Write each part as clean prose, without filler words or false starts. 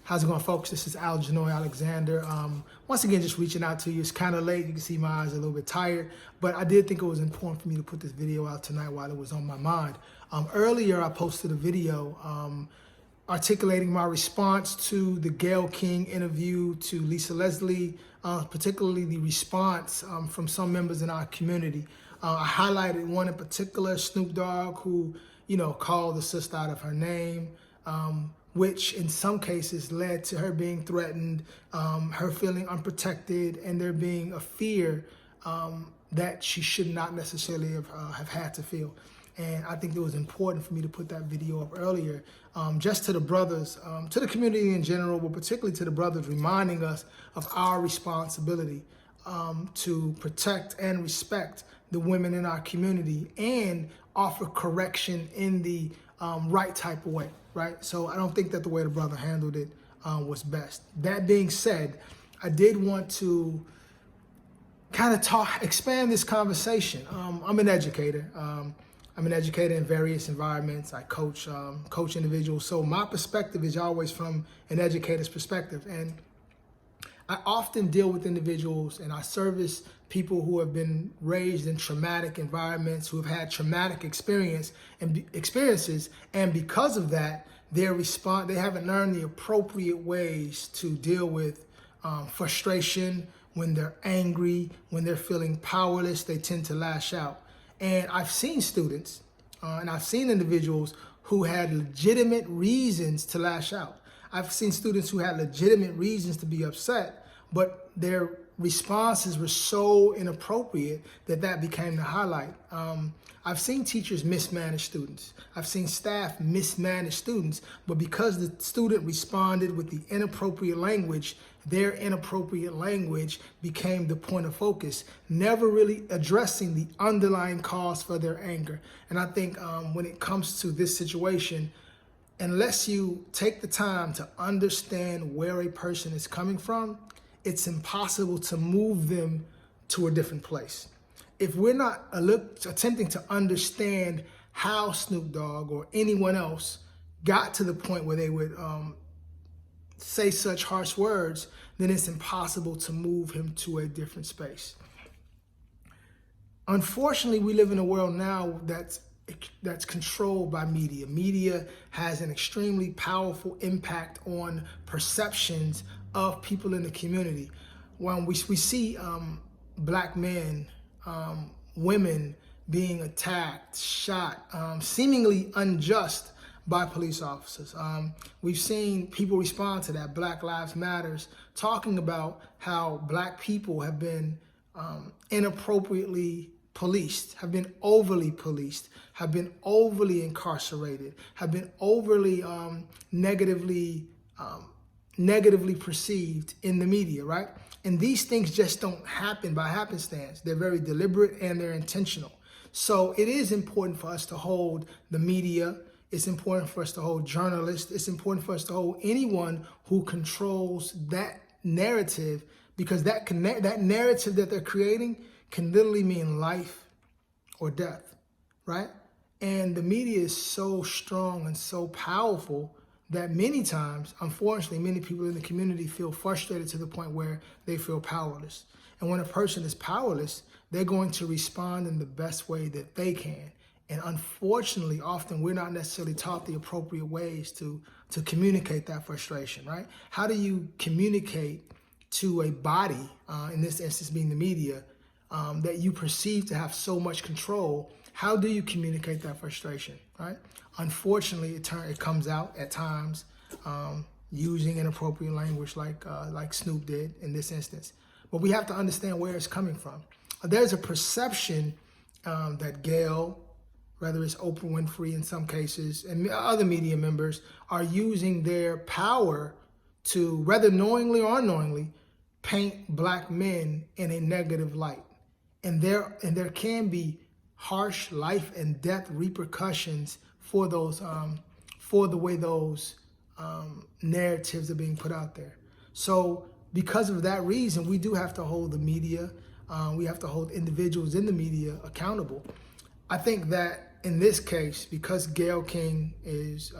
How's it going, folks? This is Algernoy Alexander. Once again, just reaching out to you. It's kind of late. You can see my eyes are a little bit tired, but I did think it was important for me to put this video out tonight while it was on my mind. Earlier, I posted a video articulating my response to the Gayle King interview to Lisa Leslie, particularly the response from some members in our community. I highlighted one in particular, Snoop Dogg, who, called the sister out of her name, which in some cases led to her being threatened, her feeling unprotected, and there being a fear that she should not necessarily have had to feel. And I think it was important for me to put that video up earlier, just to the brothers, to the community in general, but particularly to the brothers, reminding us of our responsibility to protect and respect the women in our community and offer correction in the right type of way, right? So I don't think that the way the brother handled it was best. That being said, I did want to kind of expand this conversation. I'm an educator. I'm an educator in various environments. I coach individuals. So my perspective is always from an educator's perspective. And I often deal with individuals and I service people who have been raised in traumatic environments, who have had traumatic experiences, and because of that, they haven't learned the appropriate ways to deal with frustration. When they're angry, when they're feeling powerless, they tend to lash out. And I've seen students and I've seen individuals who had legitimate reasons to lash out. I've seen students who had legitimate reasons to be upset, but their responses were so inappropriate that became the highlight. I've seen teachers mismanage students. I've seen staff mismanage students, but because the student responded with the inappropriate language, their inappropriate language became the point of focus, never really addressing the underlying cause for their anger. And I think when it comes to this situation, unless you take the time to understand where a person is coming from, it's impossible to move them to a different place. If we're not attempting to understand how Snoop Dogg or anyone else got to the point where they would say such harsh words, then it's impossible to move him to a different space. Unfortunately, we live in a world now that's controlled by media. Media has an extremely powerful impact on perceptions of people in the community. When we see black men, women being attacked, shot, seemingly unjust by police officers. We've seen people respond to that. Black Lives Matters, talking about how black people have been inappropriately policed, have been overly policed, have been overly incarcerated, have been overly negatively perceived in the media, right? And these things just don't happen by happenstance. They're very deliberate and they're intentional. So it is important for us to hold the media. It's important for us to hold journalists. It's important for us to hold anyone who controls that narrative, because that narrative that they're creating can literally mean life or death, right? And the media is so strong and so powerful that many times, unfortunately, many people in the community feel frustrated to the point where they feel powerless. And when a person is powerless, they're going to respond in the best way that they can. And unfortunately, often we're not necessarily taught the appropriate ways to communicate that frustration, right? How do you communicate to a body, in this instance being the media, that you perceive to have so much control? How do you communicate that frustration, right? Unfortunately, it comes out at times using inappropriate language like Snoop did in this instance. But we have to understand where it's coming from. There's a perception that Gayle, whether it's Oprah Winfrey in some cases, and other media members, are using their power to, whether knowingly or unknowingly, paint black men in a negative light. And there can be harsh life and death repercussions for those, for the way those narratives are being put out there. So because of that reason, we do have to hold the media, we have to hold individuals in the media accountable. I think that in this case, because Gayle King is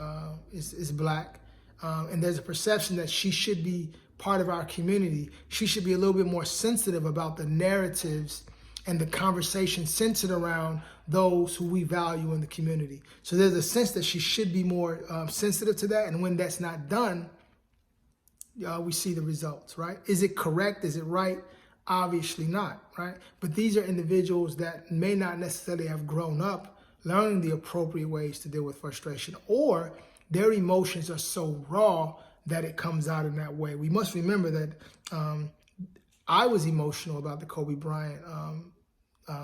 black, and there's a perception that she should be part of our community, she should be a little bit more sensitive about the narratives and the conversation centered around those who we value in the community. So there's a sense that she should be more sensitive to that. And when that's not done, we see the results, right? Is it correct? Is it right? Obviously not, right? But these are individuals that may not necessarily have grown up learning the appropriate ways to deal with frustration, or their emotions are so raw that it comes out in that way. We must remember that I was emotional about the Kobe Bryant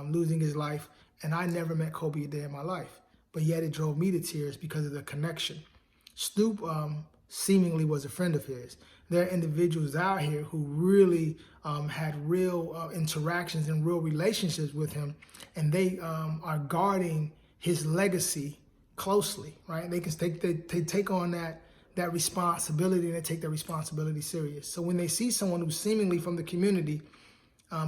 losing his life, and I never met Kobe a day in my life, but yet it drove me to tears because of the connection. Snoop seemingly was a friend of his. There are individuals out here who really had real interactions and real relationships with him, and they are guarding his legacy closely, right? They take on that responsibility, and they take that responsibility serious. So when they see someone who's seemingly from the community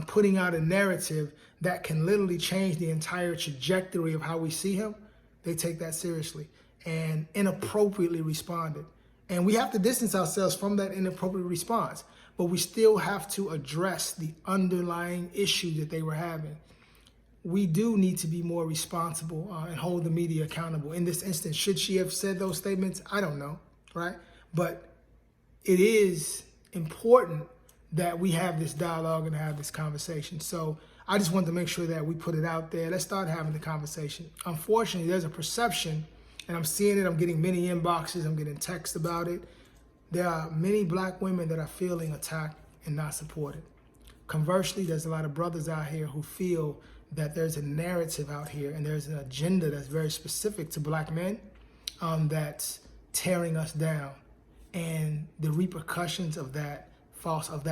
putting out a narrative that can literally change the entire trajectory of how we see him, they take that seriously and inappropriately responded. And we have to distance ourselves from that inappropriate response, but we still have to address the underlying issue that they were having. We do need to be more responsible and hold the media accountable. In this instance, should she have said those statements? I don't know, right? But it is important that we have this dialogue and have this conversation. So I just wanted to make sure that we put it out there. Let's start having the conversation. Unfortunately, there's a perception, and I'm seeing it. I'm getting many inboxes. I'm getting texts about it. There are many black women that are feeling attacked and not supported. Conversely, there's a lot of brothers out here who feel that there's a narrative out here and there's an agenda that's very specific to black men that's tearing us down. And the repercussions of that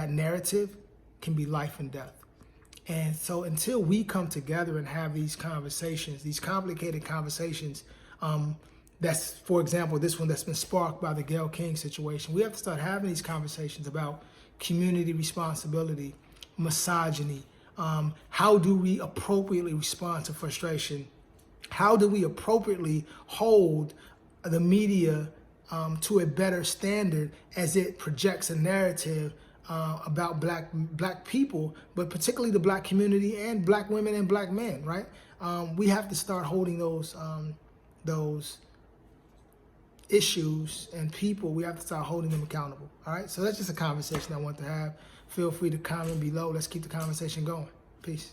narrative can be life and death. And so until we come together and have these conversations, these complicated conversations, that's, for example, this one that's been sparked by the Gayle King situation, we have to start having these conversations about community responsibility, misogyny. How do we appropriately respond to frustration? How do we appropriately hold the media to a better standard as it projects a narrative about black people, but particularly the black community and black women and black men, right? We have to start holding those issues and people, we have to start holding them accountable, all right? So that's just a conversation I want to have. Feel free to comment below. Let's keep the conversation going. Peace.